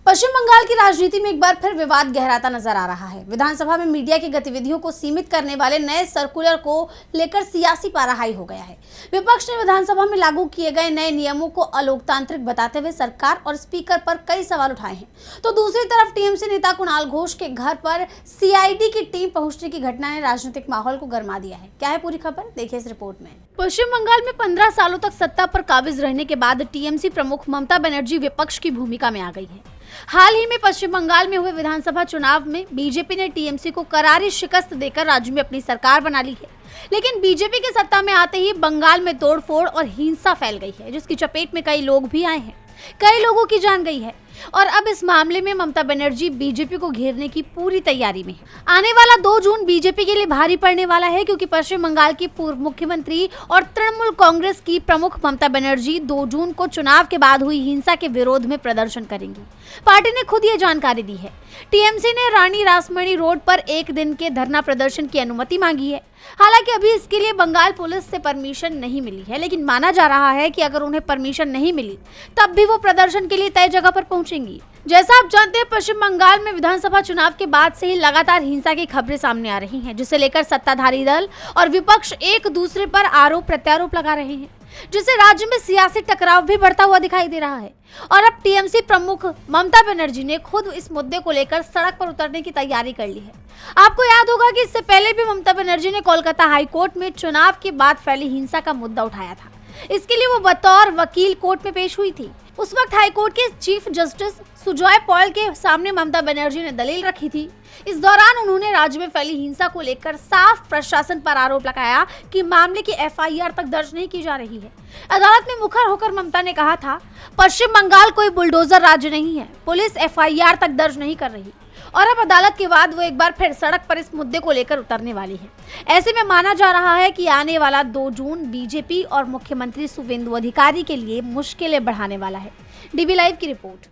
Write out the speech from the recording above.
पश्चिम बंगाल की राजनीति में एक बार फिर विवाद गहराता नजर आ रहा है। विधानसभा में मीडिया की गतिविधियों को सीमित करने वाले नए सर्कुलर को लेकर सियासी पाराहाई हो गया है। विपक्ष ने विधानसभा में लागू किए गए नए नियमों को अलोकतांत्रिक बताते हुए सरकार और स्पीकर पर कई सवाल उठाए हैं, तो दूसरी तरफ टीएमसी नेता कुणाल घोष के घर पर सीआईडी की टीम पहुंचने की घटना ने राजनीतिक माहौल को गरमा दिया है। क्या है पूरी खबर, देखिए इस रिपोर्ट में। पश्चिम बंगाल में 15 सालों तक सत्ता पर काबिज रहने के बाद टीएमसी प्रमुख ममता बनर्जी विपक्ष की भूमिका में आ गई है। हाल ही में पश्चिम बंगाल में हुए विधानसभा चुनाव में बीजेपी ने टीएमसी को करारी शिकस्त देकर राज्य में अपनी सरकार बना ली है, लेकिन बीजेपी के सत्ता में आते ही बंगाल में तोड़फोड़ और हिंसा फैल गई है, जिसकी चपेट में कई लोग भी आए हैं। कई लोगों की जान गई है और अब इस मामले में ममता बनर्जी बीजेपी को घेरने की पूरी तैयारी में है। आने वाला 2 जून बीजेपी के लिए भारी पड़ने वाला है, क्योंकि पश्चिम बंगाल की पूर्व मुख्यमंत्री और तृणमूल कांग्रेस की प्रमुख ममता बनर्जी 2 जून को चुनाव के बाद हुई हिंसा के विरोध में प्रदर्शन करेंगी। पार्टी ने खुद ये जानकारी दी है। टीएमसी ने रानी रासमणी रोड पर 1 दिन के धरना प्रदर्शन की अनुमति मांगी है। हालांकि अभी इसके लिए बंगाल पुलिस से परमिशन नहीं मिली है, लेकिन माना जा रहा है कि अगर उन्हें परमिशन नहीं मिली तब भी वो प्रदर्शन के लिए तय जगह पर पहुंचेंगी। जैसा आप जानते हैं, पश्चिम बंगाल में विधानसभा चुनाव के बाद से ही लगातार हिंसा की खबरें सामने आ रही हैं, जिसे लेकर सत्ताधारी दल और विपक्ष एक दूसरे पर आरोप प्रत्यारोप लगा रहे हैं, जिससे राज्य में सियासी टकराव भी बढ़ता हुआ दिखाई दे रहा है। और अब टीएमसी प्रमुख ममता बनर्जी ने खुद इस मुद्दे को लेकर सड़क पर उतरने की तैयारी कर ली है। आपको याद होगा कि इससे पहले भी ममता बनर्जी ने कोलकाता हाई कोर्ट में चुनाव के बाद फैली हिंसा का मुद्दा उठाया था। इसके लिए वो बतौर वकील कोर्ट में पेश हुई थी। उस वक्त हाईकोर्ट के चीफ जस्टिस सुजॉय पॉल के सामने ममता बनर्जी ने दलील रखी थी। इस दौरान उन्होंने राज्य में फैली हिंसा को लेकर साफ प्रशासन पर आरोप लगाया कि मामले की एफआईआर तक दर्ज नहीं की जा रही है। अदालत में मुखर होकर ममता ने कहा था, पश्चिम बंगाल कोई बुलडोजर राज्य नहीं है, पुलिस एफआईआर तक दर्ज नहीं कर रही। और अब अदालत के बाद वो एक बार फिर सड़क पर इस मुद्दे को लेकर उतरने वाली है। ऐसे में माना जा रहा है कि आने वाला 2 जून बीजेपी और मुख्यमंत्री शुवेंदु अधिकारी के लिए मुश्किलें बढ़ाने वाला है। डीबी लाइव की रिपोर्ट।